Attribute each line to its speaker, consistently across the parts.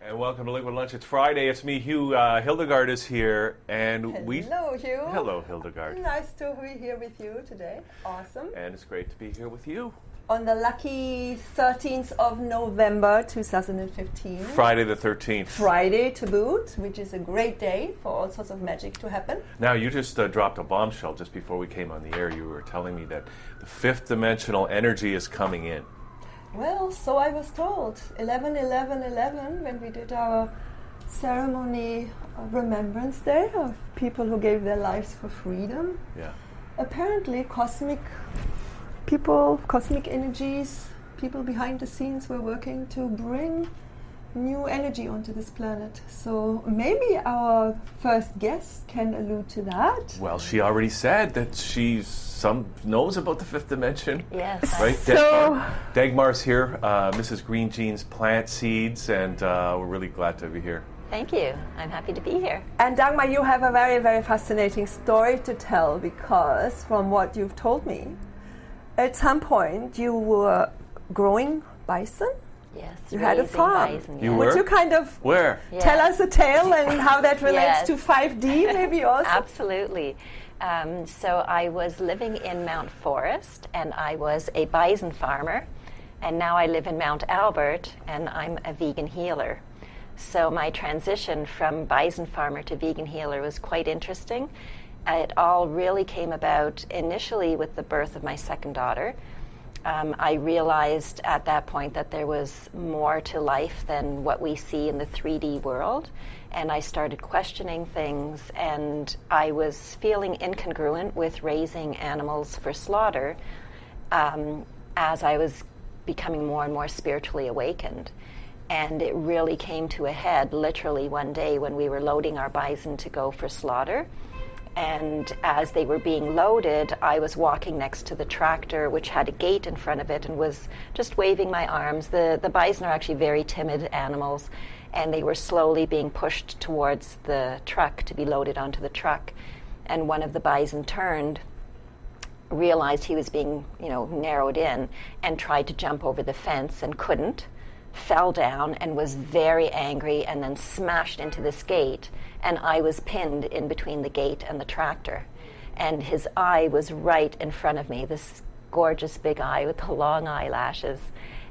Speaker 1: And welcome to Liquid Lunch. It's Friday. It's me, Hugh. Hildegard is here, and
Speaker 2: Hello, Hugh.
Speaker 1: Hello, Hildegard.
Speaker 2: Nice to be here with you today. Awesome.
Speaker 1: And it's great to be here with you.
Speaker 2: On the lucky 13th of November 2015.
Speaker 1: Friday the 13th.
Speaker 2: Friday to boot, which is a great day for all sorts of magic to happen.
Speaker 1: Now, you just dropped a bombshell just before we came on the air. You were telling me that the fifth dimensional energy is coming in.
Speaker 2: Well, so I was told. 11/11/11, when we did our ceremony of Remembrance Day of people who gave their lives for freedom.
Speaker 1: Yeah.
Speaker 2: Apparently, cosmic people, cosmic energies, people behind the scenes were working to bring new energy onto this planet. So maybe our first guest can allude to that.
Speaker 1: Well, she already said that she knows about the fifth dimension.
Speaker 3: Yes.
Speaker 1: Right?
Speaker 2: So
Speaker 1: Dagmar's here, Mrs. Green Jean's Plant Seeds, and we're really glad to be here.
Speaker 3: Thank you. I'm happy to be here.
Speaker 2: And Dagmar, you have a very, very fascinating story to tell, because from what you've told me, at some point you were growing bison.
Speaker 3: Yes.
Speaker 2: You had a farm.
Speaker 3: Bison,
Speaker 1: You
Speaker 3: yes.
Speaker 1: were?
Speaker 2: Would you kind of
Speaker 1: Where?
Speaker 3: Yeah.
Speaker 2: tell us a tale and how that relates
Speaker 3: Yes.
Speaker 2: to 5D maybe also?
Speaker 3: Absolutely. So I was living in Mount Forest, and I was a bison farmer, and now I live in Mount Albert, and I'm a vegan healer. So my transition from bison farmer to vegan healer was quite interesting. It all really came about initially with the birth of my second daughter. I realized at that point that there was more to life than what we see in the 3D world, and I started questioning things, and I was feeling incongruent with raising animals for slaughter as I was becoming more and more spiritually awakened. And it really came to a head literally one day when we were loading our bison to go for slaughter. And as they were being loaded, I was walking next to the tractor, which had a gate in front of it, and was just waving my arms. The bison are actually very timid animals, and they were slowly being pushed towards the truck to be loaded onto the truck. And one of the bison turned, realized he was being, narrowed in, and tried to jump over the fence and couldn't, fell down and was very angry, and then smashed into this gate, and I was pinned in between the gate and the tractor, and his eye was right in front of me, this gorgeous big eye with the long eyelashes,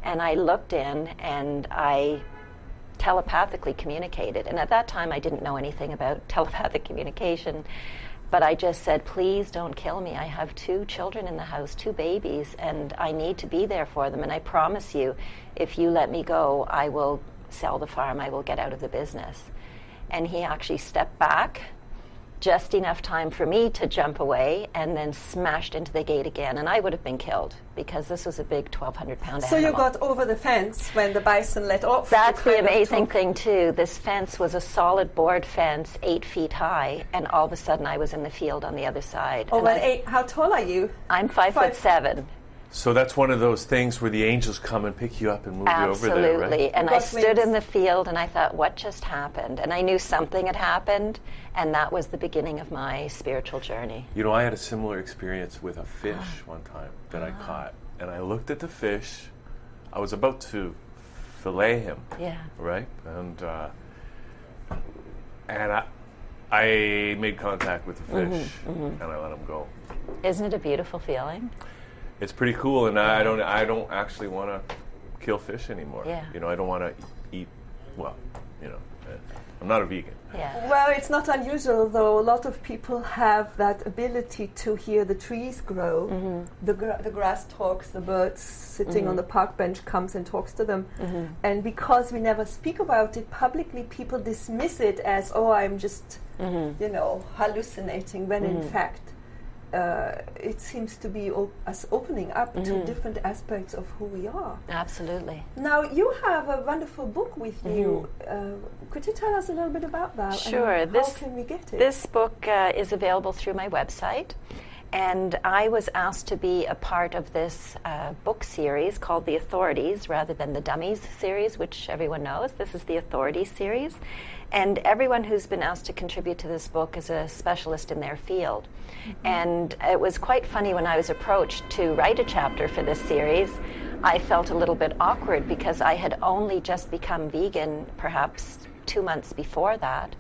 Speaker 3: and I looked in and I telepathically communicated. And at that time I didn't know anything about telepathic communication, but I just said, please don't kill me. I have 2 children in the house, 2 babies, and I need to be there for them. And I promise you, if you let me go, I will sell the farm. I will get out of the business. And he actually stepped back, just enough time for me to jump away, and then smashed into the gate again. And I would have been killed, because this was a big 1,200-pound
Speaker 2: So
Speaker 3: animal.
Speaker 2: you got over the fence when the bison let off?
Speaker 3: That's the amazing thing, too. This fence was a solid board fence, 8 feet high, and all of a sudden I was in the field on the other side.
Speaker 2: Oh,
Speaker 3: And
Speaker 2: well, how tall are you?
Speaker 3: I'm 5'7".
Speaker 1: So that's one of those things where the angels come and pick you up and move you over there, right?
Speaker 3: Absolutely. And
Speaker 2: You
Speaker 3: I
Speaker 2: got
Speaker 3: stood
Speaker 2: wings.
Speaker 3: in the field and I thought, what just happened? And I knew something had happened, and that was the beginning of my spiritual journey.
Speaker 1: I had a similar experience with a fish one time that I caught. And I looked at the fish. I was about to fillet him,
Speaker 3: Yeah.
Speaker 1: right? And I made contact with the fish, and I let him go.
Speaker 3: Isn't it a beautiful feeling?
Speaker 1: It's pretty cool, and I don't actually want to kill fish anymore.
Speaker 3: Yeah.
Speaker 1: I don't want to eat. Well, I'm not a vegan.
Speaker 3: Yeah.
Speaker 2: Well, it's not unusual, though. A lot of people have that ability to hear the trees grow. The grass talks, the birds sitting on the park bench comes and talks to them. And because we never speak about it publicly, people dismiss it as, oh, I'm just, hallucinating, when in fact, it seems to be us opening up to different aspects of who we are.
Speaker 3: Absolutely.
Speaker 2: Now, you have a wonderful book with you. Could you tell us a little bit about that?
Speaker 3: Sure.
Speaker 2: And how can we get it?
Speaker 3: This book is available through my website, And I was asked to be a part of this book series called The Authorities, rather than the Dummies series, which everyone knows. This is the Authorities series. And everyone who's been asked to contribute to this book is a specialist in their field. And it was quite funny when I was approached to write a chapter for this series. I felt a little bit awkward because I had only just become vegan perhaps 2 months before that.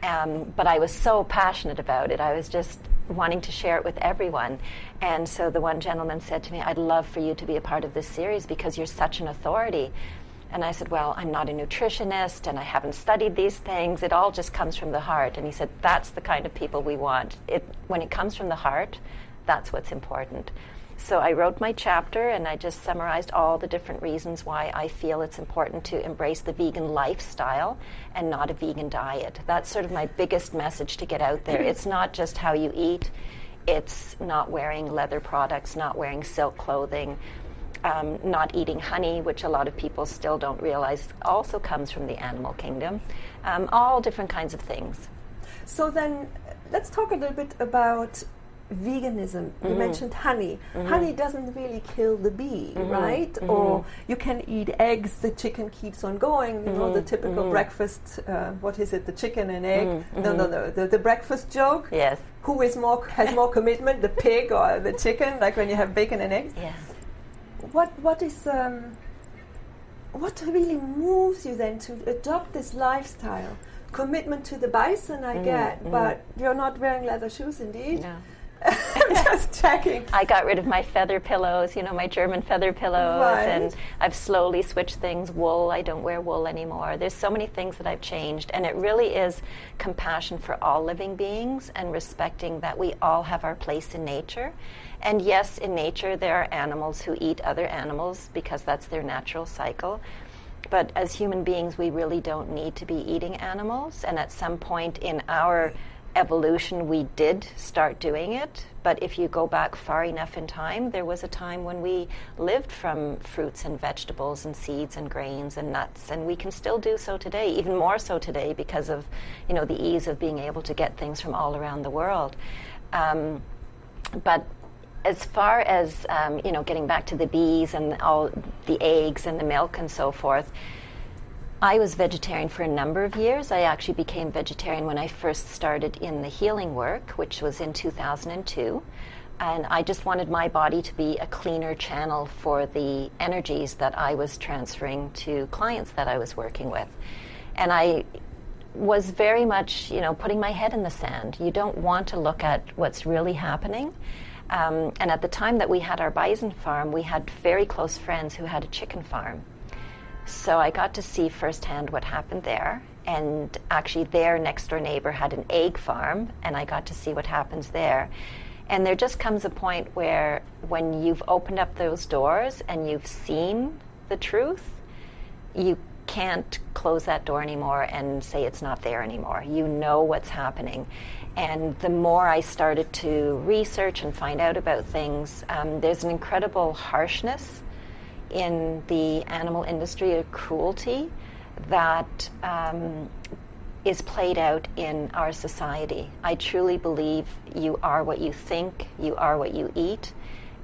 Speaker 3: But I was so passionate about it. I was just wanting to share it with everyone. And so the one gentleman said to me, I'd love for you to be a part of this series because you're such an authority. And I said, well, I'm not a nutritionist and I haven't studied these things. It all just comes from the heart. And he said, that's the kind of people we want. When it comes from the heart, that's what's important. So I wrote my chapter and I just summarized all the different reasons why I feel it's important to embrace the vegan lifestyle and not a vegan diet. That's sort of my biggest message to get out there. It's not just how you eat. It's not wearing leather products, not wearing silk clothing, not eating honey, which a lot of people still don't realize also comes from the animal kingdom. All different kinds of things.
Speaker 2: So then let's talk a little bit about veganism. You mentioned honey. Honey doesn't really kill the bee, right? Or you can eat eggs, the chicken keeps on going, you know, the typical breakfast, what is it, the chicken and egg? No, the breakfast joke.
Speaker 3: Yes.
Speaker 2: Who has more commitment, the pig or the chicken, like when you have bacon and eggs?
Speaker 3: Yes.
Speaker 2: What really moves you then to adopt this lifestyle? Commitment to the bison I get, but you're not wearing leather shoes indeed.
Speaker 3: No.
Speaker 2: Just checking.
Speaker 3: I got rid of my feather pillows, my German feather pillows,
Speaker 2: Right.
Speaker 3: and I've slowly switched things. Wool, I don't wear wool anymore. There's so many things that I've changed, and it really is compassion for all living beings and respecting that we all have our place in nature. And yes, in nature there are animals who eat other animals because that's their natural cycle. But as human beings, we really don't need to be eating animals, and at some point in our evolution we did start doing it, but if you go back far enough in time, there was a time when we lived from fruits and vegetables and seeds and grains and nuts, and we can still do so today, even more so today because of the ease of being able to get things from all around the world. But as far as getting back to the bees and all the eggs and the milk and so forth, I was vegetarian for a number of years. I actually became vegetarian when I first started in the healing work, which was in 2002. And I just wanted my body to be a cleaner channel for the energies that I was transferring to clients that I was working with. And I was very much, putting my head in the sand. You don't want to look at what's really happening. And at the time that we had our bison farm, we had very close friends who had a chicken farm. So I got to see firsthand what happened there, and actually their next door neighbor had an egg farm, and I got to see what happens there. And there just comes a point where when you've opened up those doors and you've seen the truth, you can't close that door anymore and say it's not there anymore. You know what's happening. And the more I started to research and find out about things, there's an incredible harshness in the animal industry, a cruelty that is played out in our society. I truly believe you are what you think, you are what you eat,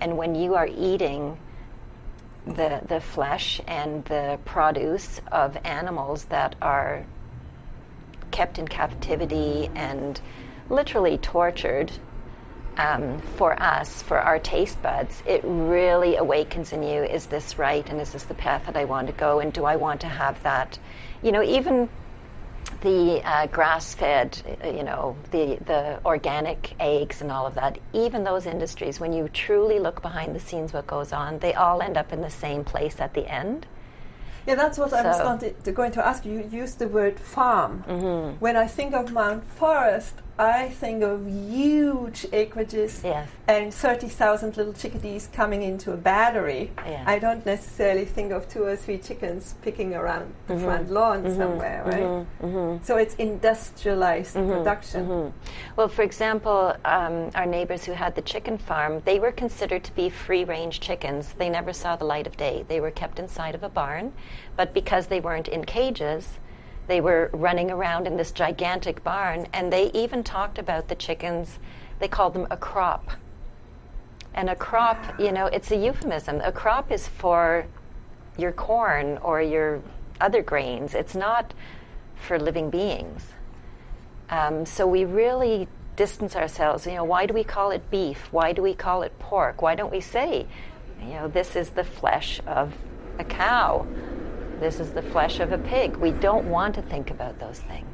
Speaker 3: and when you are eating the flesh and the produce of animals that are kept in captivity and literally tortured, for us, for our taste buds, it really awakens in you, is this right, and is this the path that I want to go, and do I want to have that? Even the grass-fed, the organic eggs and all of that, even those industries, when you truly look behind the scenes what goes on, they all end up in the same place at the end.
Speaker 2: Yeah, that's what I was going to ask you. You used the word farm. When I think of Mount Forest, I think of huge acreages and 30,000 little chickadees coming into a battery. I don't necessarily think of 2 or 3 chickens picking around the front lawn somewhere, right? So it's industrialized production.
Speaker 3: Well, for example, our neighbors who had the chicken farm, they were considered to be free-range chickens. They never saw the light of day. They were kept inside of a barn, but because they weren't in cages, they were running around in this gigantic barn, and they even talked about the chickens. They called them a crop. And a crop, it's a euphemism. A crop is for your corn or your other grains. It's not for living beings. So we really distance ourselves. Why do we call it beef? Why do we call it pork? Why don't we say, this is the flesh of a cow? This is the flesh of a pig. We don't want to think about those things.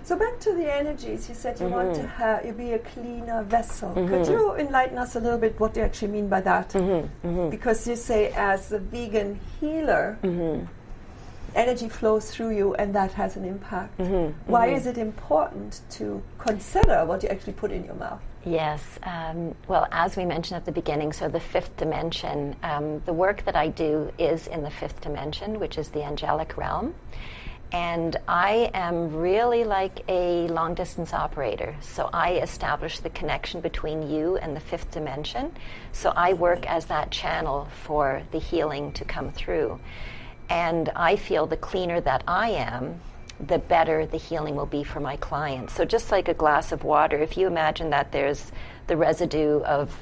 Speaker 2: So back to the energies, you said you want to be a cleaner vessel. Could you enlighten us a little bit what you actually mean by that? Because you say as a vegan healer, energy flows through you and that has an impact. Why is it important to consider what you actually put in your mouth?
Speaker 3: Yes. Well, as we mentioned at the beginning, so the fifth dimension, the work that I do is in the fifth dimension, which is the angelic realm. And I am really like a long-distance operator. So I establish the connection between you and the fifth dimension. So I work as that channel for the healing to come through. And I feel the cleaner that I am, the better the healing will be for my clients. So just like a glass of water, if you imagine that there's the residue of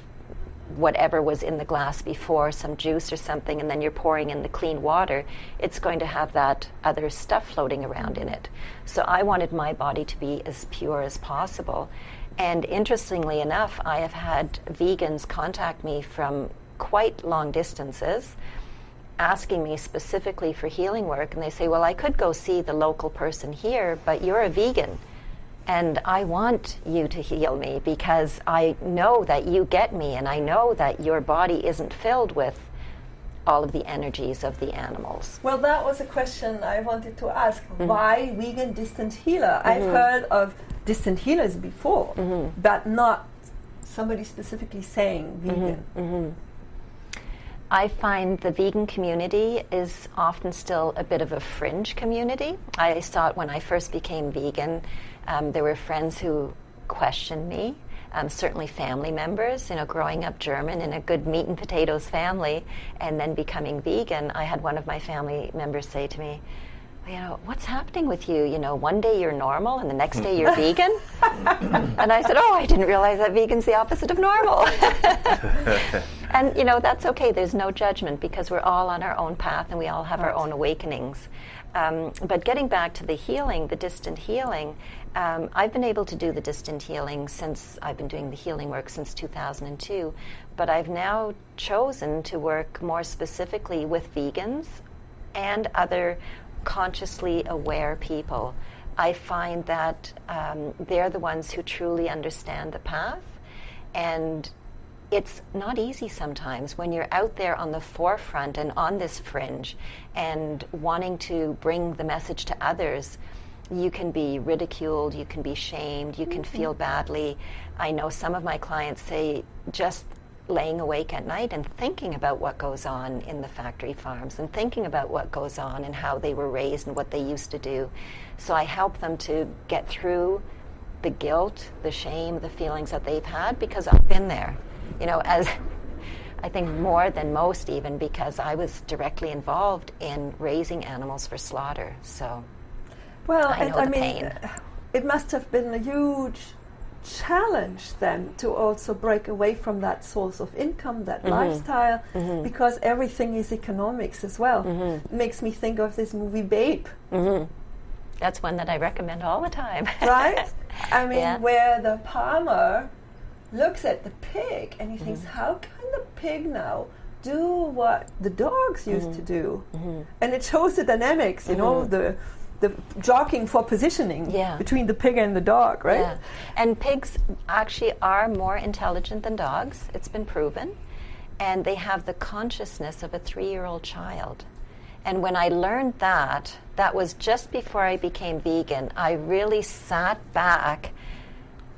Speaker 3: whatever was in the glass before, some juice or something, and then you're pouring in the clean water, it's going to have that other stuff floating around in it. So I wanted my body to be as pure as possible. And interestingly enough, I have had vegans contact me from quite long distances, asking me specifically for healing work, and they say, well, I could go see the local person here, but you're a vegan. And I want you to heal me because I know that you get me, and I know that your body isn't filled with all of the energies of the animals.
Speaker 2: Well, that was a question I wanted to ask. Why vegan distant healer? I've heard of distant healers before, but not somebody specifically saying vegan.
Speaker 3: I find the vegan community is often still a bit of a fringe community. I saw it when I first became vegan. There were friends who questioned me, certainly family members. Growing up German in a good meat and potatoes family and then becoming vegan, I had one of my family members say to me, what's happening with you? One day you're normal and the next day you're vegan? And I said, I didn't realize that vegan's the opposite of normal. And, that's okay. There's no judgment because we're all on our own path and we all have our own awakenings. But getting back to the healing, the distant healing, I've been able to do the distant healing since I've been doing the healing work since 2002. But I've now chosen to work more specifically with vegans and other consciously aware people. I find that they're the ones who truly understand the path, and it's not easy sometimes when you're out there on the forefront and on this fringe and wanting to bring the message to others. You can be ridiculed, you can be shamed, you can feel badly. I know some of my clients say just laying awake at night and thinking about what goes on in the factory farms and thinking about what goes on and how they were raised and what they used to do. So I help them to get through the guilt, the shame, the feelings that they've had because I've been there. As I think more than most even because I was directly involved in raising animals for slaughter. So I know the pain.
Speaker 2: It must have been a huge challenge then to also break away from that source of income, that lifestyle, because everything is economics as well. It makes me think of this movie Babe.
Speaker 3: That's one that I recommend all the time.
Speaker 2: Right? Where the farmer looks at the pig and he thinks, how can the pig now do what the dogs used to do? And it shows the dynamics, the jockeying for positioning between the pig and the dog, right?
Speaker 3: Yeah. And pigs actually are more intelligent than dogs. It's been proven. And they have the consciousness of a 3-year-old child. And when I learned that was just before I became vegan, I really sat back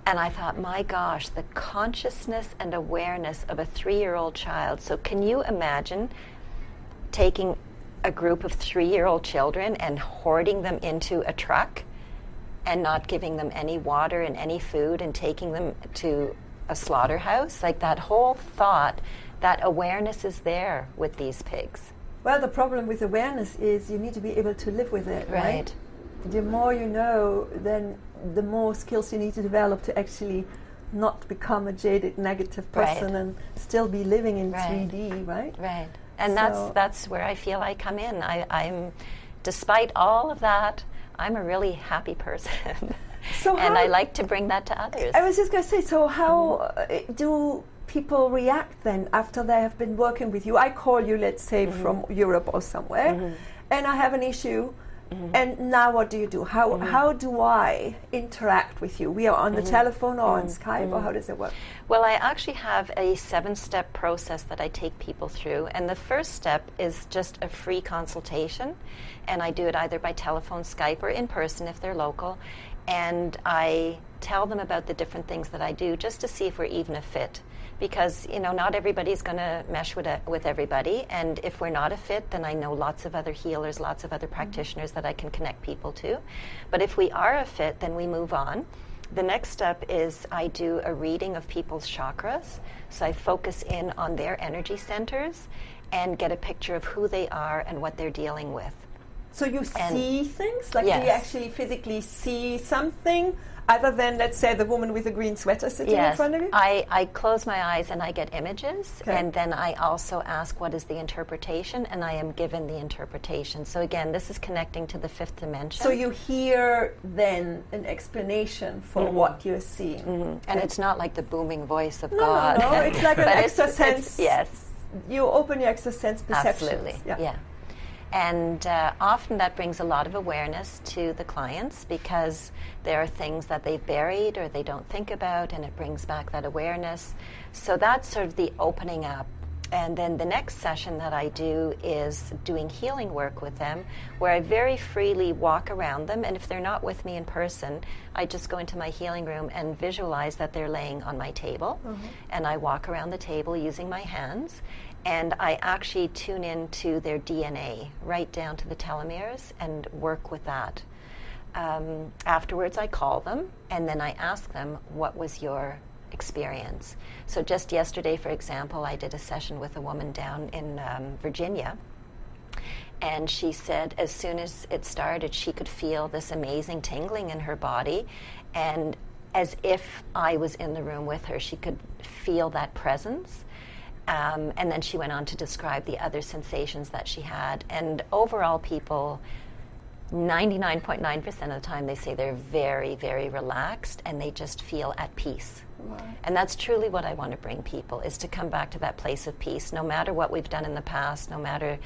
Speaker 3: and I thought, my gosh, the consciousness and awareness of a 3-year-old child. So can you imagine taking a group of 3-year-old children and hoarding them into a truck and not giving them any water and any food and taking them to a slaughterhouse? Like that whole thought, that awareness is there with these pigs.
Speaker 2: Well, the problem with awareness is you need to be able to live with it, right? The more you know, then the more skills you need to develop to actually not become a jaded negative person and still be living in 3D, right?
Speaker 3: Right. And
Speaker 2: So-
Speaker 3: that's where I feel I come in. I'm, despite all of that, I'm a really happy person.
Speaker 2: So
Speaker 3: and
Speaker 2: how-
Speaker 3: I like to bring that to others.
Speaker 2: I was just going to say, so how do people react then after they have been working with you? I call you, let's say, from Europe or somewhere, and I have an issue, and now what do you do? How do I interact with you? We are on the telephone or on Skype, or how does it work?
Speaker 3: Well, I actually have a 7-step process that I take people through. And the first step is just a free consultation. And I do it either by telephone, Skype, or in person if they're local. And I tell them about the different things that I do just to see if we're even a fit. Because, you know, not everybody's going to mesh with everybody. And if we're not a fit, then I know lots of other healers, lots of other practitioners that I can connect people to. But if we are a fit, then we move on. The next step is I do a reading of people's chakras. So I focus in on their energy centers and get a picture of who they are and what they're dealing with.
Speaker 2: So you see things? Like,
Speaker 3: Yes.
Speaker 2: do you actually physically see something other than, let's say, the woman with the green sweater sitting in front of you?
Speaker 3: I close my eyes and I get images,
Speaker 2: Okay.
Speaker 3: and then I also ask what is the interpretation, and I am given the interpretation. So again, this is connecting to the 5th dimension.
Speaker 2: So you hear then an explanation for what you're seeing.
Speaker 3: And it's not like the booming voice of
Speaker 2: No,
Speaker 3: God.
Speaker 2: no, it's like an
Speaker 3: But
Speaker 2: extra sense.
Speaker 3: Yes.
Speaker 2: You open your extra sense perceptions.
Speaker 3: Absolutely,
Speaker 2: Yeah.
Speaker 3: yeah. And often that brings a lot of awareness to the clients because there are things that they've buried or they don't think about, and it brings back that awareness. So that's sort of the opening up. And then the next session that I do is doing healing work with them, where I very freely walk around them. And if they're not with me in person, I just go into my healing room and visualize that they're laying on my table. And I walk around the table using my hands. And I actually tune into their DNA, right down to the telomeres, and work with that. Afterwards, I call them, and then I ask them, what was your experience? So just yesterday, for example, I did a session with a woman down in Virginia, and she said as soon as it started, she could feel this amazing tingling in her body, and as if I was in the room with her, she could feel that presence. And then she went on to describe the other sensations that she had. And overall, people, 99.9% of the time, they say they're very, very relaxed and they just feel at peace.
Speaker 2: Wow.
Speaker 3: And that's truly what I want to bring people, is to come back to that place of peace. No matter what we've done in the past, no matter,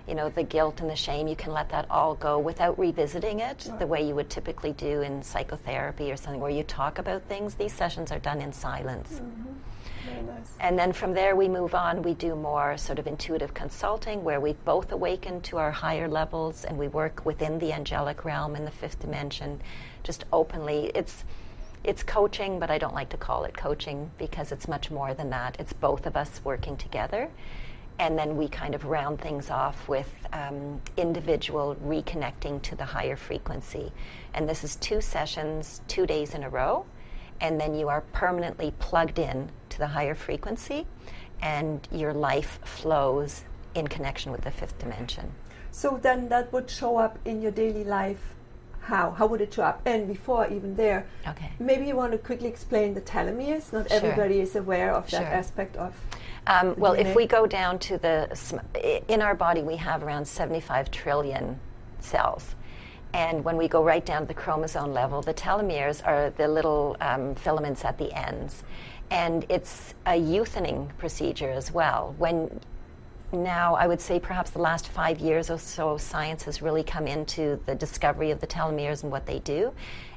Speaker 3: you know, the guilt and the shame, you can let that all go without revisiting it the way you would typically do in psychotherapy or something where you talk about things. These sessions are done in silence.
Speaker 2: Very nice.
Speaker 3: And then from there we move on, we do more sort of intuitive consulting where we both awaken to our higher levels and we work within the angelic realm in the 5th dimension, just openly. It's coaching, but I don't like to call it coaching because it's much more than that. It's both of us working together. And then we kind of round things off with individual reconnecting to the higher frequency. And this is 2 sessions, 2 days in a row. And then you are permanently plugged in to the higher frequency, and your life flows in connection with the 5th dimension.
Speaker 2: So then that would show up in your daily life. How would it show up? And before even there, maybe you want to quickly explain the telomeres. Not everybody is aware of that aspect of
Speaker 3: well,
Speaker 2: DNA.
Speaker 3: if we go down to in our body we have around 75 trillion cells. And when we go right down to the chromosome level, the telomeres are the little filaments at the ends. And it's a youthening procedure as well. When now, I would say perhaps the last 5 years or so, science has really come into the discovery of the telomeres and what they do.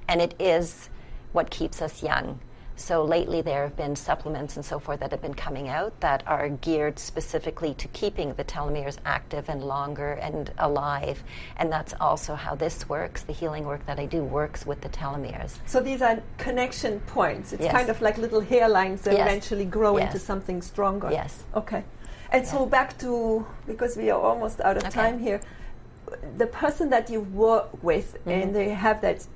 Speaker 3: And it is what keeps us young. So lately there have been supplements and so forth that have been coming out that are geared specifically to keeping the telomeres active and longer and alive. And that's also how this works. The healing work that I do works with the telomeres.
Speaker 2: So these are connection points. It's kind of like little hairlines that eventually grow into something stronger.
Speaker 3: Yes.
Speaker 2: Okay. And so back to, because we are almost out of time here, the person that you work with and they have that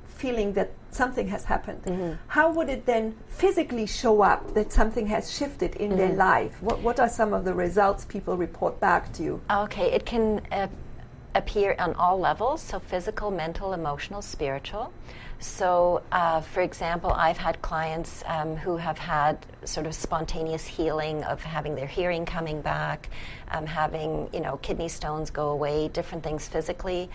Speaker 2: feeling that something has happened, how would it then physically show up that something has shifted in their life? What are some of the results people report back to you?
Speaker 3: Okay, it can appear on all levels, so physical, mental, emotional, spiritual. So, for example, I've had clients who have had sort of spontaneous healing of having their hearing coming back, having, kidney stones go away, different things physically.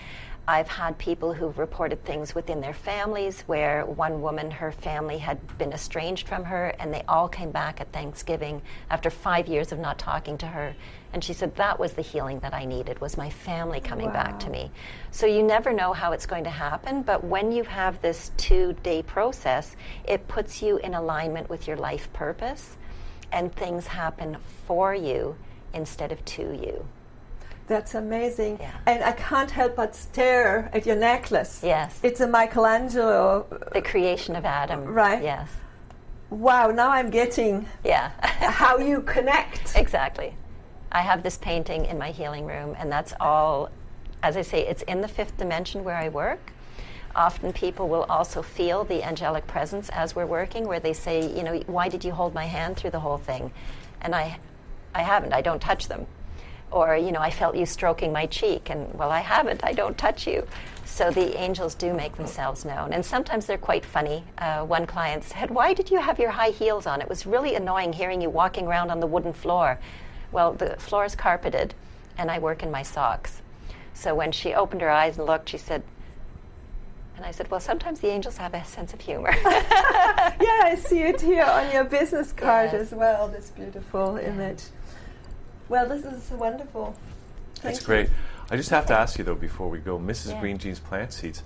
Speaker 3: I've had people who've reported things within their families where one woman, her family had been estranged from her, and they all came back at Thanksgiving after 5 years of not talking to her. And she said, that was the healing that I needed, was my family coming back to me. So you never know how it's going to happen, but when you have this 2-day process, it puts you in alignment with your life purpose, and things happen for you instead of to you.
Speaker 2: That's amazing.
Speaker 3: Yeah.
Speaker 2: And I can't help but stare at your necklace.
Speaker 3: Yes.
Speaker 2: It's a Michelangelo.
Speaker 3: The creation of Adam.
Speaker 2: Right.
Speaker 3: Yes.
Speaker 2: Wow, now I'm getting how you connect.
Speaker 3: Exactly. I have this painting in my healing room, and that's all, as I say, it's in the 5th dimension where I work. Often people will also feel the angelic presence as we're working, where they say, why did you hold my hand through the whole thing? And I haven't. I don't touch them. Or, I felt you stroking my cheek, and, well, I haven't. I don't touch you. So the angels do make themselves known. And sometimes they're quite funny. One client said, why did you have your high heels on? It was really annoying hearing you walking around on the wooden floor. Well, the floor is carpeted, and I work in my socks. So when she opened her eyes and looked, she said, and I said, well, sometimes the angels have a sense of humor.
Speaker 2: Yeah, I see it here on your business card as well, this beautiful image. Well, this is wonderful.
Speaker 1: That's great. I just have to ask you, though, before we go, Mrs. Green Jean's plant seeds.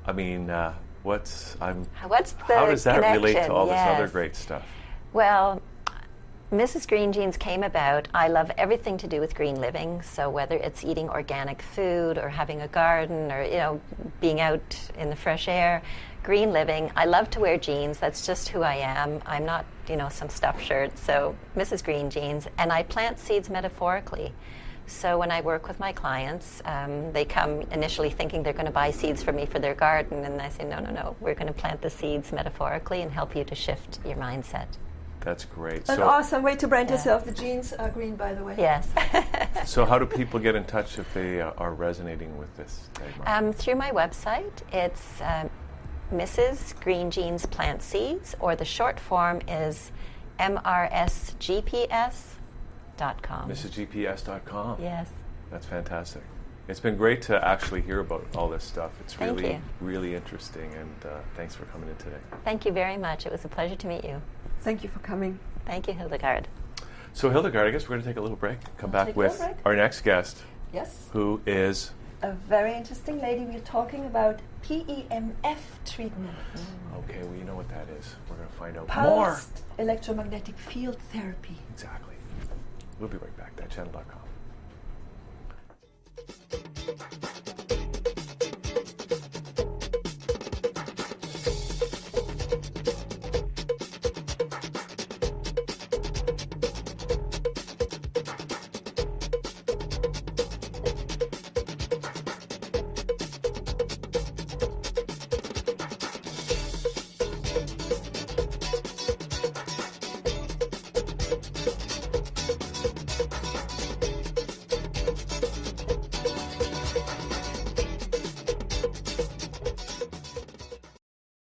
Speaker 1: I mean, how does that relate to all this other great stuff?
Speaker 3: Well, Mrs. Green Jeans came about. I love everything to do with green living. So whether it's eating organic food or having a garden or, being out in the fresh air, green living. I love to wear jeans. That's just who I am. I'm not, some stuffed shirt. So Mrs. Green Jeans. And I plant seeds metaphorically. So when I work with my clients, they come initially thinking they're going to buy seeds from me for their garden. And I say, no. We're going to plant the seeds metaphorically and help you to shift your mindset.
Speaker 1: That's great.
Speaker 2: An awesome way to brand yourself. The jeans are green, by the way.
Speaker 3: Yes.
Speaker 1: So how do people get in touch if they are resonating with this, Dagmar?
Speaker 3: Through my website. It's Mrs. Green Jeans Plant Seeds, or the short form is mrsgps.com.
Speaker 1: MrsGPS.com.
Speaker 3: Yes.
Speaker 1: That's fantastic. It's been great to actually hear about all this stuff. It's really interesting, and thanks for coming in today.
Speaker 3: Thank you very much. It was a pleasure to meet you.
Speaker 2: Thank you for coming.
Speaker 3: Thank you, Hildegard.
Speaker 1: So, Hildegard, I guess we're going to take a little break. Come back with our next guest.
Speaker 2: Yes.
Speaker 1: Who is
Speaker 2: a very interesting lady. We're talking about PEMF treatment.
Speaker 1: Okay, well, you know what that is. We're going to find out more.
Speaker 2: Pulsed electromagnetic field therapy.
Speaker 1: Exactly. We'll be right back. ThatChannel.com.